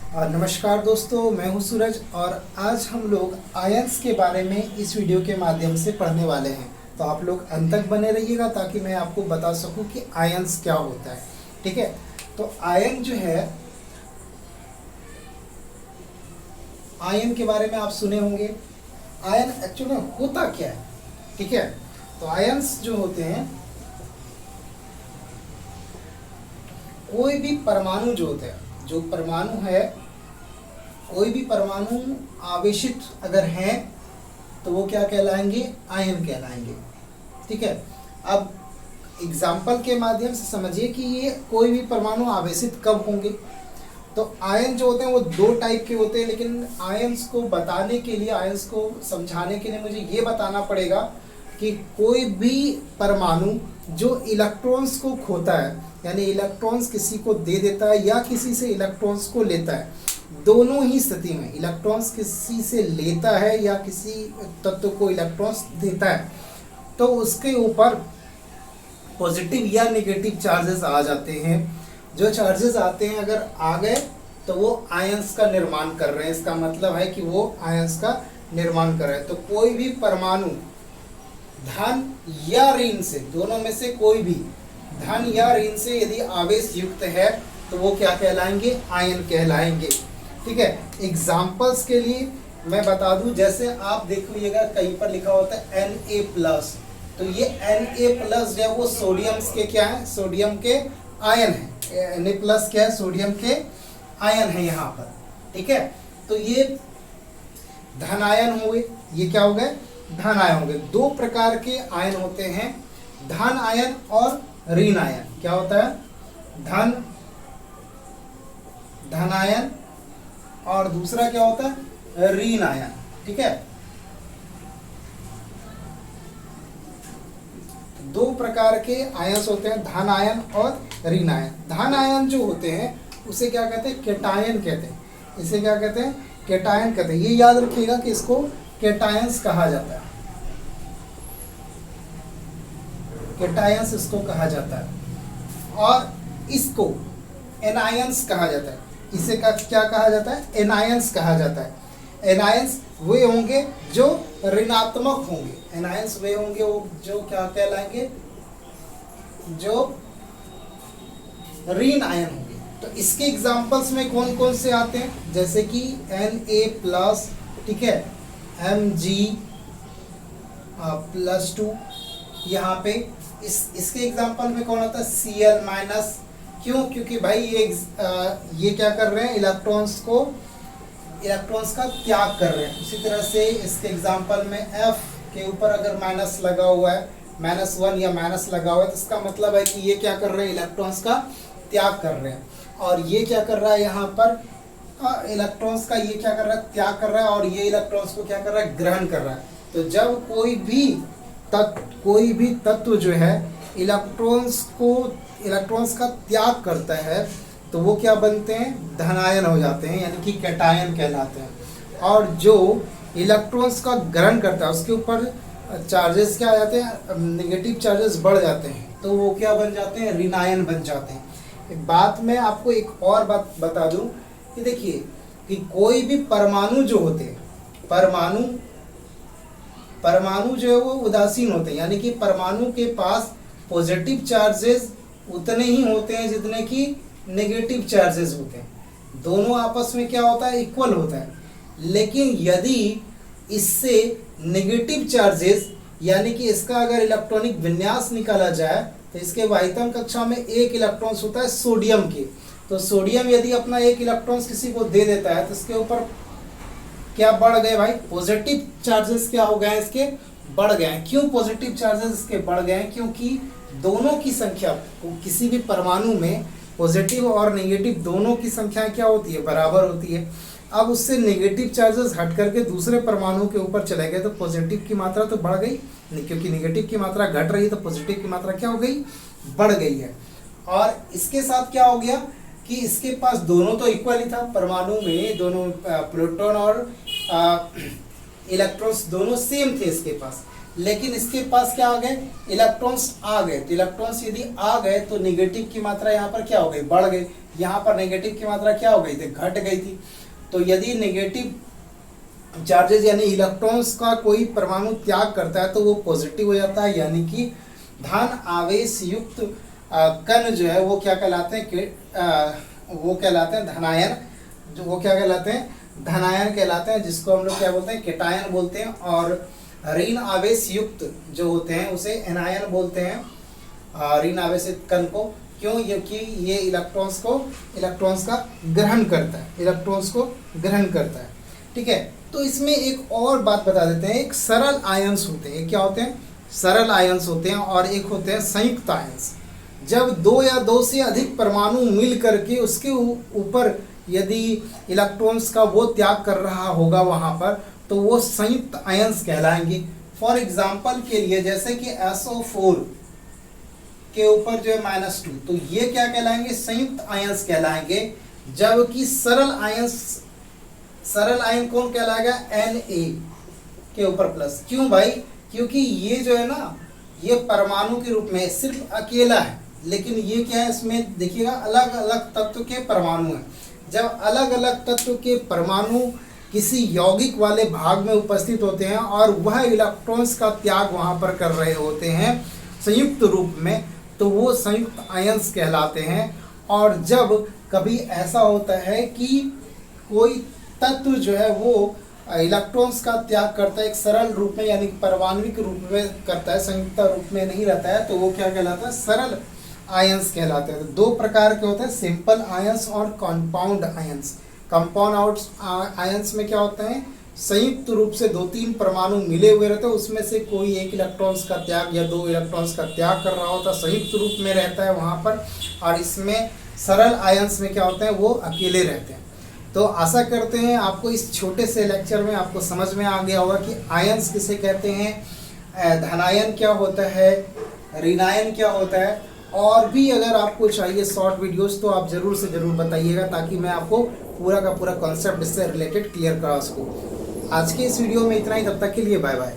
नमस्कार दोस्तों, मैं हूं सूरज और आज हम लोग आयंस के बारे में इस वीडियो के माध्यम से पढ़ने वाले हैं। तो आप लोग अंत तक बने रहिएगा ताकि मैं आपको बता सकूं कि आयंस क्या होता है। ठीक है, तो आयन जो है, आयन के बारे में आप सुने होंगे। आयन एक्चुअली में होता क्या है? ठीक है, तो आयंस जो होते हैं, कोई भी परमाणु जो होते हैं, जो परमाणु है, कोई भी परमाणु आवेशित अगर हैं तो वो क्या कहलाएंगे? आयन कहलाएंगे। ठीक है, अब एग्जाम्पल के माध्यम से समझिए कि ये कोई भी परमाणु आवेशित कब होंगे। तो आयन जो होते हैं वो दो टाइप के होते हैं, लेकिन आयंस को बताने के लिए, आयंस को समझाने के लिए मुझे ये बताना पड़ेगा कि कोई भी परमाणु जो इलेक्ट्रॉन्स को खोता है, यानी इलेक्ट्रॉन्स किसी को दे देता है या किसी से इलेक्ट्रॉन्स को लेता है, दोनों ही स्थिति में इलेक्ट्रॉन्स किसी से लेता है या किसी तत्व को इलेक्ट्रॉन्स देता है, तो उसके ऊपर पॉजिटिव या नेगेटिव चार्जेस आ जाते हैं। जो चार्जेस आते हैं अगर आ गए तो वो आयंस का निर्माण कर रहे हैं। इसका मतलब है कि वो आयंस का निर्माण कर रहे हैं। तो कोई भी परमाणु धन या ऋण से, दोनों में से कोई भी धन या ऋण से यदि आवेश युक्त है तो वो क्या कहलाएंगे? आयन कहलाएंगे। ठीक है, एग्जाम्पल्स के लिए मैं बता दूं, जैसे आप देखिएगा कहीं पर लिखा होता है Na+, तो ये Na+ जो है वो सोडियम के क्या है? सोडियम के आयन है। Na+ क्या है? सोडियम के आयन है यहाँ पर। ठीक है, तो ये धन आयन हो गए। ये क्या हो गए? धन आयन हो गए। दो प्रकार के आयन होते हैं, धन आयन और ऋण आयन। क्या होता है? धन आयन और दूसरा क्या होता है? ऋण आयन। ठीक है, दो प्रकार के आयंस होते हैं, धन आयन और ऋण आयन। धन आयन जो होते हैं उसे क्या कहते हैं? केटायन कहते हैं। इसे क्या कहते हैं? केटायन कहते हैं। ये याद रखिएगा कि इसको केटायंस कहा जाता है। केटायंस इसको कहा जाता है और इसको एनायंस कहा जाता है। इसे क्या कहा जाता है? एनायंस कहा जाता है। एनायंस वे होंगे जो ऋणात्मक होंगे। एनायंस वे होंगे वो जो क्या कहलाएंगे? जो ऋण आयन होंगे। तो इसके एग्जांपल्स में कौन कौन से आते हैं? जैसे कि Na+, ठीक है, Mg+2, यहाँ पे इसके एग्जांपल में कौन आता है? Cl-। क्यों? क्योंकि भाई ये क्या कर रहे हैं? इलेक्ट्रॉन्स का त्याग कर रहे हैं। इसी तरह से इसके एग्जांपल में F के ऊपर अगर माइनस लगा हुआ है, -1 या माइनस लगा हुआ है, तो इसका मतलब है कि ये क्या कर रहे हैं? इलेक्ट्रॉन्स का त्याग कर रहे हैं। और ये क्या कर रहा है? यहाँ पर इलेक्ट्रॉन्स का ये क्या कर रहा है? त्याग कर रहा है। और ये इलेक्ट्रॉन्स को क्या कर रहा है? ग्रहण कर रहा है। तो जब कोई भी तत्व जो है इलेक्ट्रॉन्स का त्याग करता है तो वो क्या बनते हैं? धनायन हो जाते हैं, यानी कि कैटायन कहलाते हैं। और जो इलेक्ट्रॉन्स का ग्रहण करता है उसके ऊपर चार्जेस क्या आ जाते हैं? नेगेटिव चार्जेस बढ़ जाते हैं, तो वो क्या बन जाते हैं? ऋणायन बन जाते हैं। एक बात मैं आपको एक और बात बता दूं कि देखिए कि कोई भी परमाणु जो होते हैं, परमाणु जो है वो उदासीन होते हैं, यानी कि परमाणु के पास पॉजिटिव चार्जेस उतने ही होते हैं जितने कि नेगेटिव चार्जेस होते हैं। दोनों आपस में क्या होता है? इक्वल होता है। लेकिन यदि इससे नेगेटिव चार्जेस, यानी कि इसका अगर इलेक्ट्रॉनिक विन्यास निकाला जाए तो इसके वाहितम कक्षा में एक इलेक्ट्रॉन होता है सोडियम के। तो सोडियम यदि अपना एक इलेक्ट्रॉन किसी को दे देता है तो इसके ऊपर क्या बढ़ गए भाई? पॉजिटिव चार्जेस क्या हो गए? इसके बढ़ गए हैं। क्यों पॉजिटिव चार्जेस इसके बढ़ गए हैं? क्योंकि दोनों की संख्या, किसी भी परमाणु में पॉजिटिव और नेगेटिव दोनों की संख्या क्या होती है? बराबर होती है। अब उससे नेगेटिव चार्जेस हट करके दूसरे परमाणु के ऊपर चले गए तो पॉजिटिव की मात्रा तो बढ़ गई, क्योंकि नेगेटिव की मात्रा घट रही है तो पॉजिटिव की मात्रा क्या हो गई? बढ़ गई है। और इसके साथ क्या हो गया कि इसके पास दोनों तो इक्वल ही था, परमाणु में दोनों प्रोटॉन और इलेक्ट्रॉन्स दोनों सेम थे इसके पास। लेकिन इसके पास क्या आ गए, इलेक्ट्रॉन्स आ गए। तो इलेक्ट्रॉन्स यदि आ गए तो नेगेटिव की मात्रा यहाँ पर क्या हो गई, बढ़ गई। यहाँ पर नेगेटिव की मात्रा क्या हो गई थी, घट गई थी। तो यदि नेगेटिव चार्जेस यानी इलेक्ट्रॉन्स का कोई परमाणु त्याग करता है तो वो पॉजिटिव हो जाता है, यानी कि धन आवेश युक्त कण जो है वो क्या कहलाते हैं, वो कहलाते हैं धनायन। जो वो क्या कहलाते हैं, धनायन कहलाते हैं, जिसको हम लोग क्या बोलते हैं, केटायन बोलते हैं। और ऋण आवेश युक्त जो होते हैं उसे एनायन बोलते हैं, ऋण आवेशित कण को। क्यों? क्योंकि ये इलेक्ट्रॉन्स का ग्रहण करता है, इलेक्ट्रॉन्स को ग्रहण करता है। ठीक है, तो इसमें एक और बात बता देते हैं, एक सरल आयंस होते हैं। क्या होते हैं? सरल आयंस होते हैं, और एक होते हैं संयुक्त आयंस। जब दो या दो से अधिक परमाणु मिल करके उसके ऊपर यदि इलेक्ट्रॉन्स का वो त्याग कर रहा होगा वहां पर, तो वो संयुक्त आयंस कहलाएंगे। फॉर एग्जाम्पल के लिए जैसे कि SO4 के ऊपर जो है -2, तो ये क्या कहलाएंगे, संयुक्त आयंस कहलाएंगे। जबकि सरल आयन कौन कहलाएगा, Na के ऊपर प्लस। क्यों भाई? क्योंकि ये जो है ना, ये परमाणु के रूप में सिर्फ अकेला है, लेकिन ये क्या है, इसमें देखिएगा अलग अलग तत्व के परमाणु हैं। जब अलग अलग तत्व के परमाणु किसी यौगिक वाले भाग में उपस्थित होते हैं और वह इलेक्ट्रॉन्स का त्याग वहां पर कर रहे होते हैं संयुक्त रूप में, तो वो संयुक्त आयंस कहलाते हैं। और जब कभी ऐसा होता है कि कोई तत्व जो है वो इलेक्ट्रॉन्स का त्याग करता है एक सरल रूप में, यानी परमाणविक रूप में करता है, संयुक्त रूप में नहीं रहता है, तो वो क्या कहलाता है, सरल आयंस कहलाते हैं। तो दो प्रकार के होते हैं, सिंपल आयंस और कंपाउंड आयंस। कंपाउंड आयंस में क्या होता है, संयुक्त रूप से 2-3 परमाणु मिले हुए रहते हैं, उसमें से कोई एक इलेक्ट्रॉन्स का त्याग या 2 इलेक्ट्रॉन्स का त्याग कर रहा होता है, संयुक्त रूप में रहता है वहाँ पर। और इसमें सरल आयंस में क्या होते हैं, वो अकेले रहते हैं। तो आशा करते हैं आपको इस छोटे से लेक्चर में आपको समझ में आ गया होगा कि आयंस किसे कहते हैं, धनायन क्या होता है, ऋणायन क्या होता है। और भी अगर आपको चाहिए शॉर्ट वीडियोस तो आप ज़रूर से ज़रूर बताइएगा, ताकि मैं आपको पूरा का पूरा कॉन्सेप्ट इससे रिलेटेड क्लियर करा सकूँ। आज के इस वीडियो में इतना ही, तब तक के लिए बाय बाय।